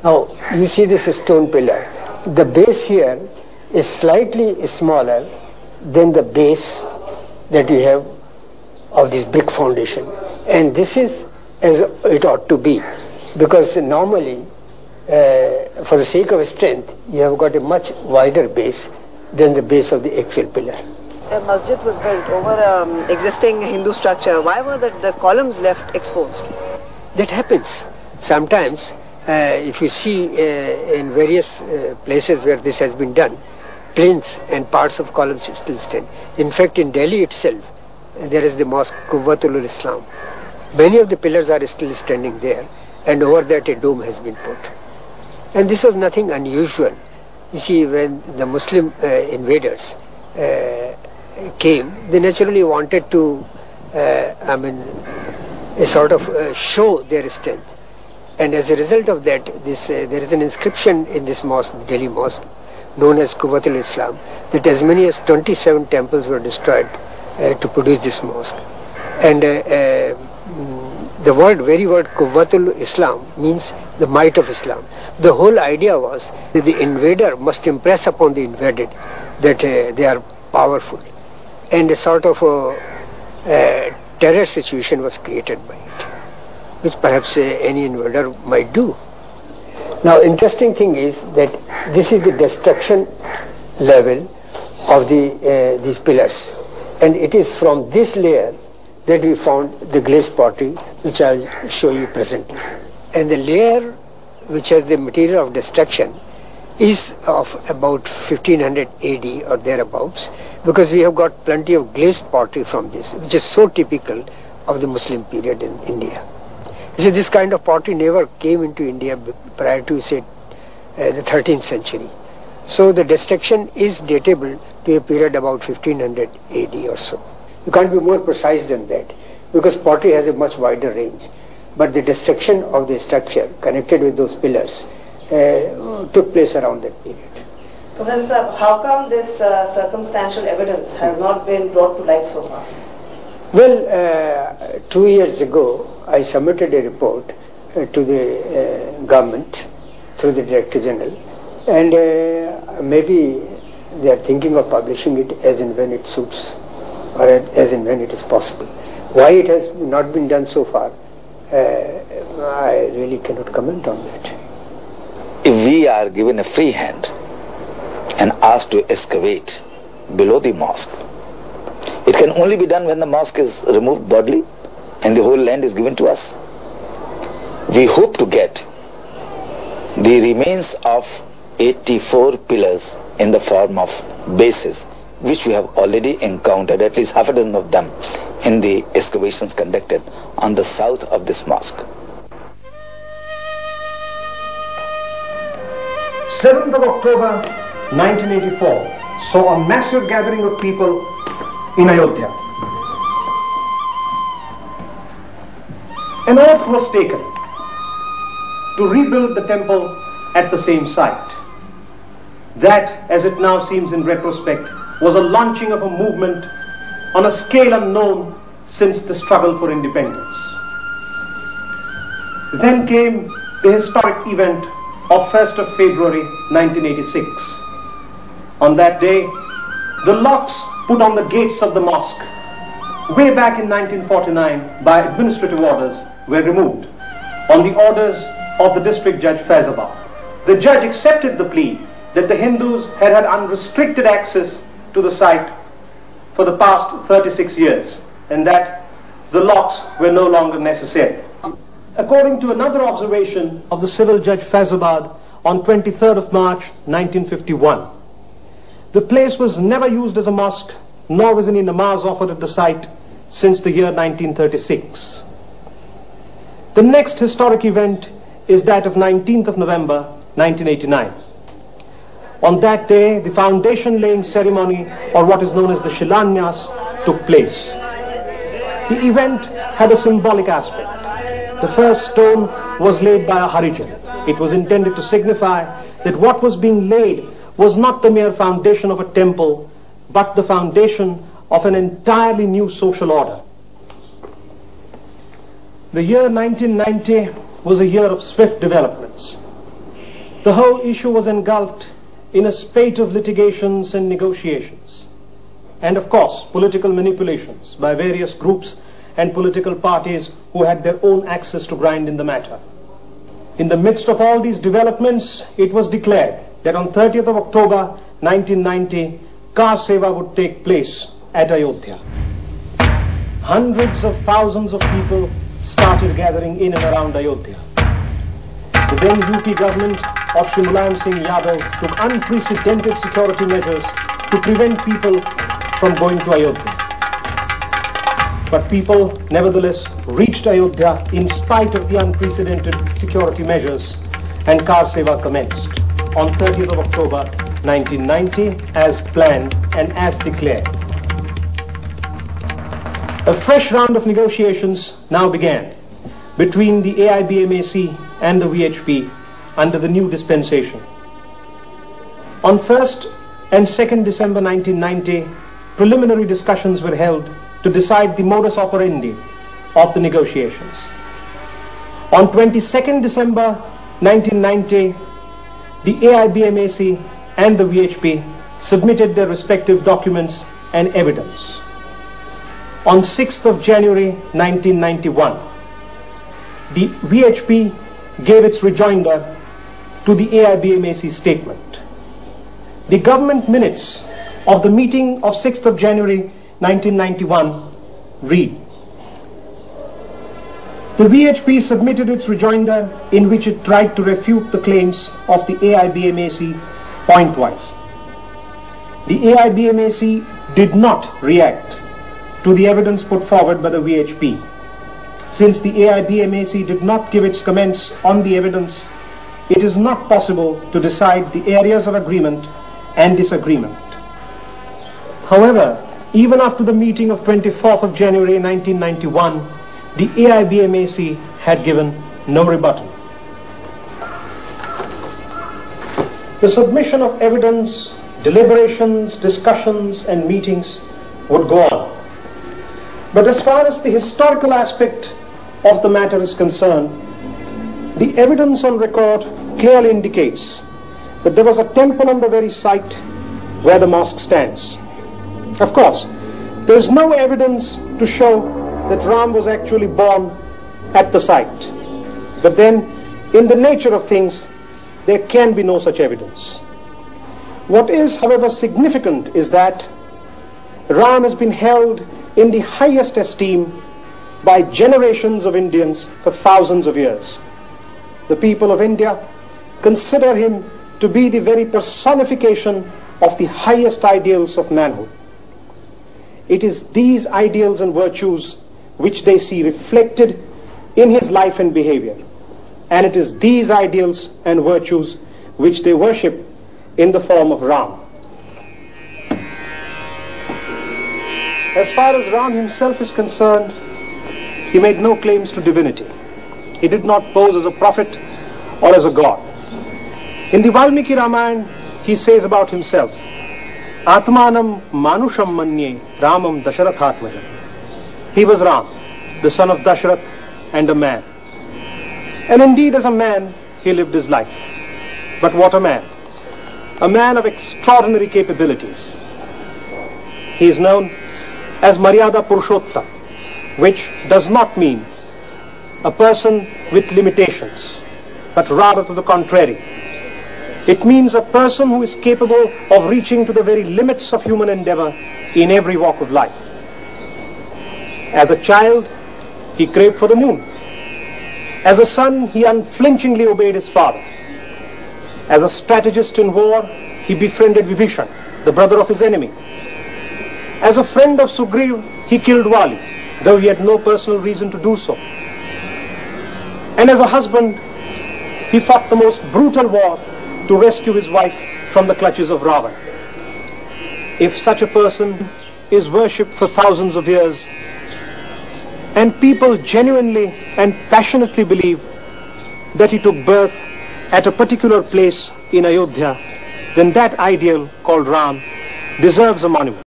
Now, you see this stone pillar. The base here is slightly smaller than the base that you have of this brick foundation. And this is as it ought to be, because normally, for the sake of strength, you have got a much wider base than the base of the actual pillar. The masjid was built over existing Hindu structure. Why were the columns left exposed? That happens. Sometimes, if you see in various places where this has been done, planes and parts of columns still stand. In fact, in Delhi itself, there is the mosque Quwwatul Islam. Many of the pillars are still standing there, and over that a dome has been put. And this was nothing unusual. You see, when the Muslim invaders came, they naturally wanted to, show their strength. And as a result of that, there is an inscription in this mosque, Delhi mosque, known as Quwwatul Islam, that as many as 27 temples were destroyed to produce this mosque. And the very word Quwwatul Islam means the might of Islam. The whole idea was that the invader must impress upon the invaded that they are powerful. And a sort of a terror situation was created by it, which perhaps any invader might do. Now, interesting thing is that this is the destruction level of these pillars. And it is from this layer that we found the glazed pottery, which I will show you presently. And the layer which has the material of destruction is of about 1500 AD or thereabouts, because we have got plenty of glazed pottery from this, which is so typical of the Muslim period in India. You see, this kind of pottery never came into India prior to, say, the 13th century. So the destruction is datable to a period about 1500 AD or so. You can't be more precise than that, because pottery has a much wider range. But the destruction of the structure connected with those pillars took place around that period. Professor, how come this circumstantial evidence has not been brought to light so far? Well, 2 years ago, I submitted a report to the government through the Director General, and maybe they are thinking of publishing it as and when it suits, or as and when it is possible. Why it has not been done so far, I really cannot comment on that. If we are given a free hand and asked to excavate below the mosque, it can only be done when the mosque is removed bodily and the whole land is given to us. We hope to get the remains of 84 pillars in the form of bases, which we have already encountered, at least half a dozen of them, in the excavations conducted on the south of this mosque. 7th of October 1984 saw a massive gathering of people in Ayodhya. An oath was taken to rebuild the temple at the same site. That, as it now seems in retrospect, was a launching of a movement on a scale unknown since the struggle for independence. Then came the historic event of 1st of February 1986. On that day, the locks put on the gates of the mosque way back in 1949 by administrative orders were removed on the orders of the district judge Faizabad. The judge accepted the plea that the Hindus had had unrestricted access to the site for the past 36 years and that the locks were no longer necessary. According to another observation of the civil judge Faizabad on 23rd of March 1951, the place was never used as a mosque, nor was any namaz offered at the site since the year 1936. The next historic event is that of 19th of November 1989. On that day, the foundation laying ceremony, or what is known as the Shilanyas, took place. The event had a symbolic aspect. The first stone was laid by a Harijan. It was intended to signify that what was being laid was not the mere foundation of a temple, but the foundation of an entirely new social order. The year 1990 was a year of swift developments. The whole issue was engulfed in a spate of litigations and negotiations, and of course political manipulations by various groups and political parties who had their own axes to grind in the matter. In the midst of all these developments, it was declared that on 30th of October 1990, Car Seva would take place at Ayodhya. Hundreds of thousands of people started gathering in and around Ayodhya. The then UP government of Shri Mulayam Singh Yadav took unprecedented security measures to prevent people from going to Ayodhya. But people nevertheless reached Ayodhya in spite of the unprecedented security measures, and Car Seva commenced on 30th of October 1990 as planned and as declared. A fresh round of negotiations now began between the AIBMAC and the VHP under the new dispensation. On 1st and 2nd December 1990, preliminary discussions were held to decide the modus operandi of the negotiations. On 22nd December 1990, the AIBMAC and the VHP submitted their respective documents and evidence. On 6th of January 1991, the VHP gave its rejoinder to the AIBMAC statement. The government minutes of the meeting of 6th of January 1991 read: the VHP submitted its rejoinder in which it tried to refute the claims of the AIBMAC pointwise. The AIBMAC did not react to the evidence put forward by the VHP. Since the AIBMAC did not give its comments on the evidence, it is not possible to decide the areas of agreement and disagreement. However, even up to the meeting of 24th of January 1991, the AIBMAC had given no rebuttal. The submission of evidence, deliberations, discussions, and meetings would go on. But as far as the historical aspect of the matter is concerned, the evidence on record clearly indicates that there was a temple on the very site where the mosque stands. Of course, there is no evidence to show that Ram was actually born at the site. But then, in the nature of things, there can be no such evidence. What is, however, significant is that Ram has been held in the highest esteem by generations of Indians for thousands of years. The people of India consider him to be the very personification of the highest ideals of manhood. It is these ideals and virtues which they see reflected in his life and behavior. And it is these ideals and virtues which they worship in the form of Ram. As far as Ram himself is concerned, he made no claims to divinity. He did not pose as a prophet or as a god. In the Valmiki Ramayana, he says about himself, Atmanam Manusham Manye Ramam Dasharathatmajam. He was Ram, the son of Dasharath, and a man. And indeed, as a man, he lived his life. But what a man! A man of extraordinary capabilities. He is known as Maryada Purushotta, which does not mean a person with limitations, but rather to the contrary. It means a person who is capable of reaching to the very limits of human endeavor in every walk of life. As a child, he craved for the moon. As a son, he unflinchingly obeyed his father. As a strategist in war, he befriended Vibhishan, the brother of his enemy. As a friend of Sugriv, he killed Vali, though he had no personal reason to do so. And as a husband, he fought the most brutal war to rescue his wife from the clutches of Ravan. If such a person is worshipped for thousands of years, and people genuinely and passionately believe that he took birth at a particular place in Ayodhya, then that ideal called Ram deserves a monument.